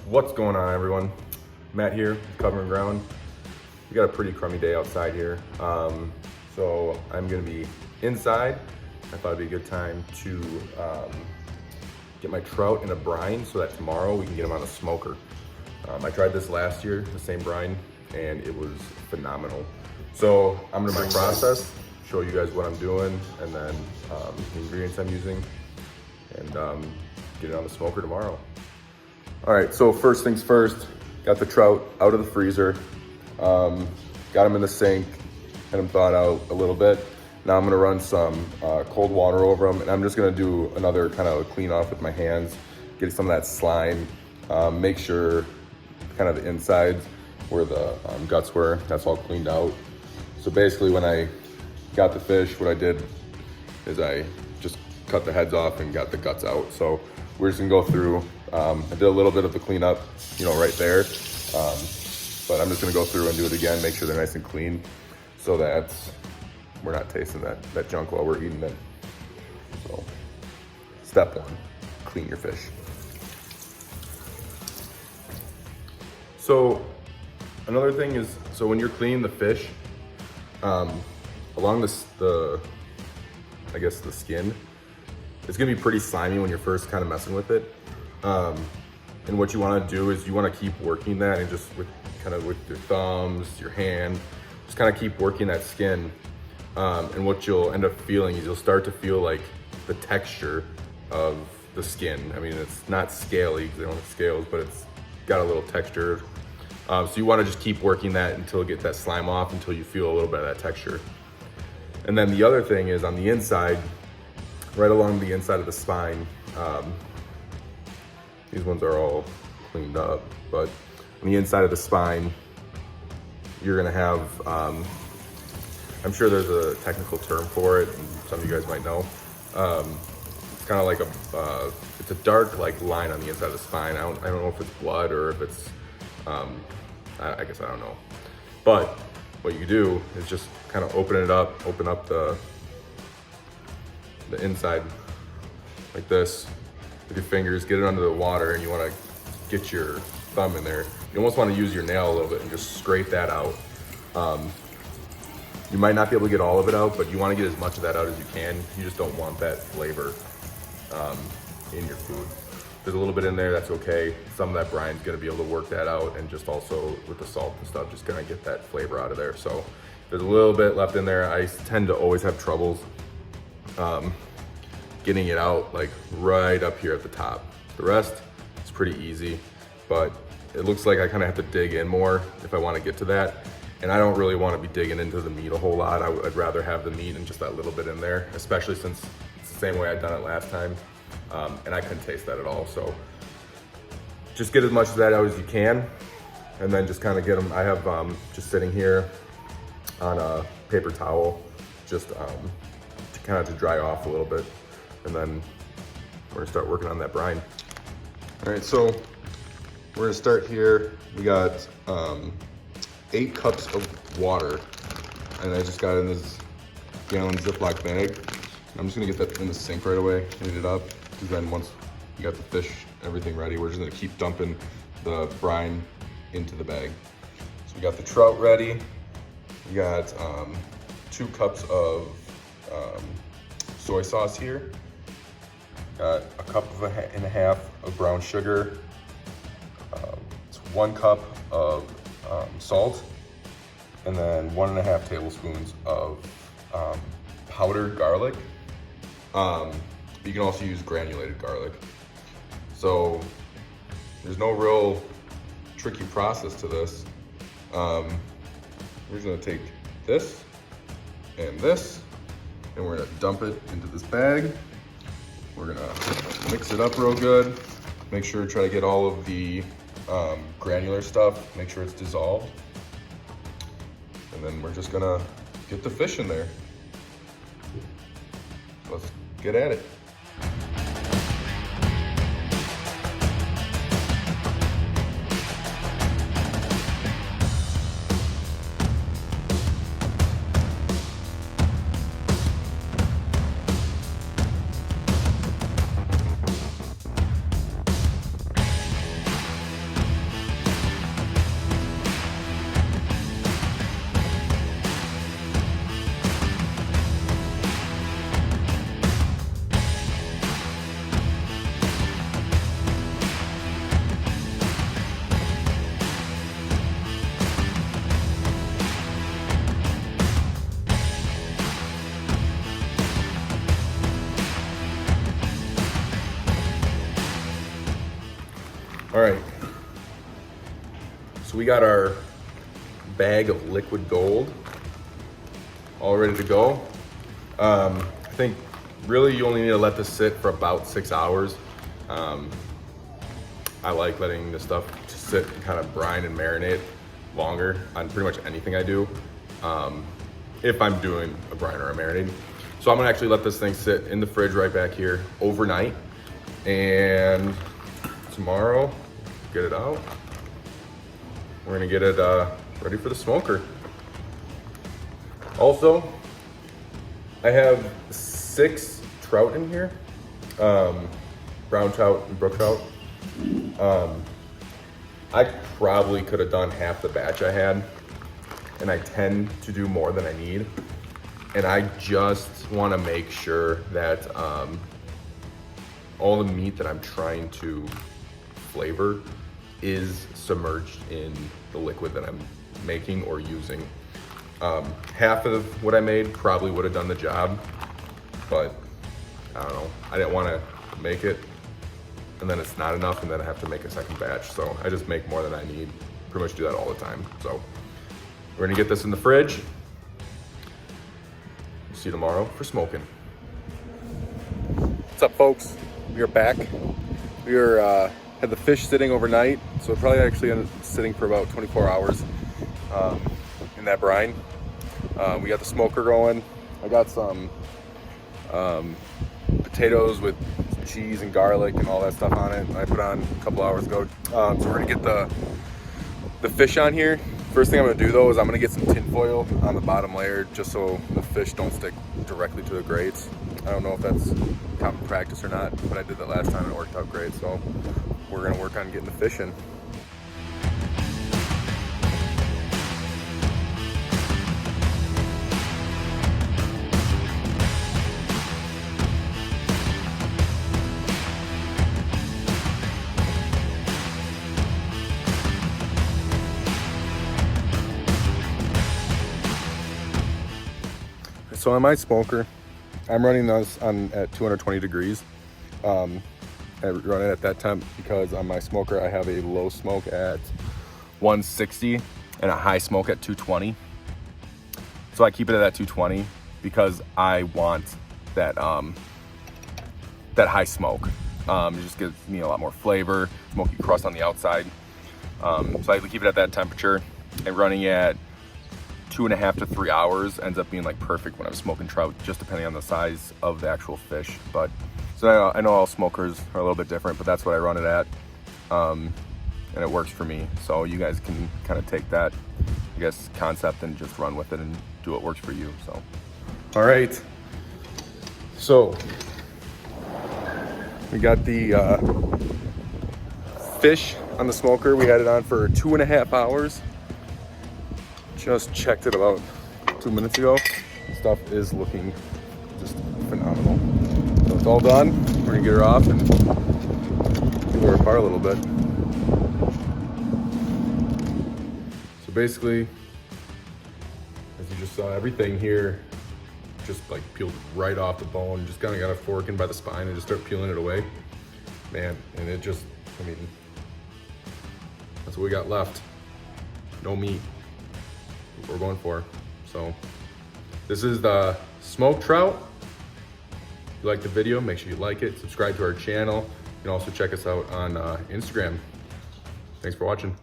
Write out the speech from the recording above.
What's going on, everyone? Matt here, covering ground. We got a pretty crummy day outside here, so I'm gonna be inside. I thought it'd be a good time to get my trout in a brine so that tomorrow we can get them on a smoker. I tried this last year, the same brine, and it was phenomenal. So I'm gonna bring process, show you guys what I'm doing, and then the ingredients I'm using, and get it on the smoker tomorrow. All right, so first things first, got the trout out of the freezer, got them in the sink, had them thawed out a little bit. Now I'm gonna run some cold water over them, and I'm just gonna do another kind of clean off with my hands, get some of that slime, make sure kind of the insides where the guts were, that's all cleaned out. So basically when I got the fish, what I did is I just cut the heads off and got the guts out. So we're just gonna go through, I did a little bit of the cleanup, right there. But I'm just gonna go through and do it again, make sure they're nice and clean so that we're not tasting that junk while we're eating it. So step one, clean your fish. So another thing is, so when you're cleaning the fish, along the skin, it's gonna be pretty slimy when you're first kind of messing with it. And what you wanna do is you wanna keep working that, and just with your thumbs, your hand, just kind of keep working that skin. And what you'll end up feeling is you'll start to feel like the texture of the skin. I mean, it's not scaly because they don't have scales, but it's got a little texture. So you wanna just keep working that until you get that slime off, until you feel a little bit of that texture. And then the other thing is on the inside, right along the inside of the spine, these ones are all cleaned up, but on the inside of the spine, you're gonna have, I'm sure there's a technical term for it, and some of you guys might know. It's kind of like it's a dark line on the inside of the spine. I don't know if it's blood or if it's, I guess I don't know. But what you do is just kind of open up the inside like this with your fingers, get it under the water, and you want to get your thumb in there. You almost want to use your nail a little bit and just scrape that out. You might not be able to get all of it out, but you want to get as much of that out as you can. You just don't want that flavor in your food. If there's a little bit in there, that's okay. Some of that brine's gonna be able to work that out, and just also with the salt and stuff, just gonna get that flavor out of there. So there's a little bit left in there. I tend to always have troubles getting it out right up here at the top. The rest is pretty easy, but it looks like I kind of have to dig in more if I want to get to that. And I don't really want to be digging into the meat a whole lot. I'd rather have the meat and just that little bit in there, especially since it's the same way I'd done it last time. And I couldn't taste that at all. So just get as much of that out as you can, and then just kind of get them. I have just sitting here on a paper towel, just to kind of dry off a little bit. And then we're gonna start working on that brine. All right, so we're gonna start here. We got 8 cups of water, and I just got it in this gallon Ziploc bag. I'm just gonna get that in the sink right away, heat it up, because then once you got the fish, everything ready, we're just gonna keep dumping the brine into the bag. So we got the trout ready. We got 2 cups of soy sauce here. Got a cup and a half of brown sugar. It's 1 cup of salt, and then 1.5 tablespoons of powdered garlic. You can also use granulated garlic. So there's no real tricky process to this. We're just gonna take this, and we're gonna dump it into this bag. We're gonna mix it up real good. Make sure to try to get all of the granular stuff, make sure it's dissolved. And then we're just gonna get the fish in there. Let's get at it. So we got our bag of liquid gold all ready to go. I think really you only need to let this sit for about 6 hours. I like letting this stuff sit and kind of brine and marinate longer on pretty much anything I do, if I'm doing a brine or a marinade. So I'm gonna actually let this thing sit in the fridge right back here overnight, and tomorrow, get it out. We're gonna get it ready for the smoker. Also, I have 6 trout in here, brown trout and brook trout. I probably could have done half the batch I had, and I tend to do more than I need. And I just want to make sure that all the meat that I'm trying to flavor is submerged in the liquid that I'm making or using. Half of what I made probably would have done the job, but I don't know. I didn't want to make it and then it's not enough and then I have to make a second batch. So I just make more than I need. Pretty much do that all the time. So we're gonna get this in the fridge. See you tomorrow for smoking. What's up, folks? We are back. We are had the fish sitting overnight, so it probably actually ended up sitting for about 24 hours in that brine. We got the smoker going. I got some potatoes with cheese and garlic and all that stuff on it. I put on a couple hours ago. So we're gonna get the fish on here. First thing I'm gonna do though is I'm gonna get some tin foil on the bottom layer just so the fish don't stick directly to the grates. I don't know if that's common practice or not, but I did that last time and it worked out great. So we're gonna work on getting the fish in. So on my smoker, I'm running this on at 220 degrees. I run it at that temp because on my smoker I have a low smoke at 160 and a high smoke at 220. So I keep it at that 220 because I want that that high smoke. It just gives me a lot more flavor, smoky crust on the outside. So I keep it at that temperature, and running at 2.5 to 3 hours ends up being like perfect when I'm smoking trout, just depending on the size of the actual fish. But so I know all smokers are a little bit different, but that's what I run it at, and it works for me. So you guys can kind of take that, I guess, concept and just run with it and do what works for you. So, all right. So we got the fish on the smoker. We had it on for 2.5 hours. Just checked it about 2 minutes ago. Stuff is looking just phenomenal. So it's all done. We're gonna get her off and pull her apart a little bit. So basically, as you just saw, everything here just like peeled right off the bone. Just kind of got a fork in by the spine and just start peeling it away. Man, and it just, I mean, that's what we got left. No meat. What we're going for. So this is the smoked trout. If you like the video, make sure you like it, subscribe to our channel. You can also check us out on Instagram. Thanks for watching.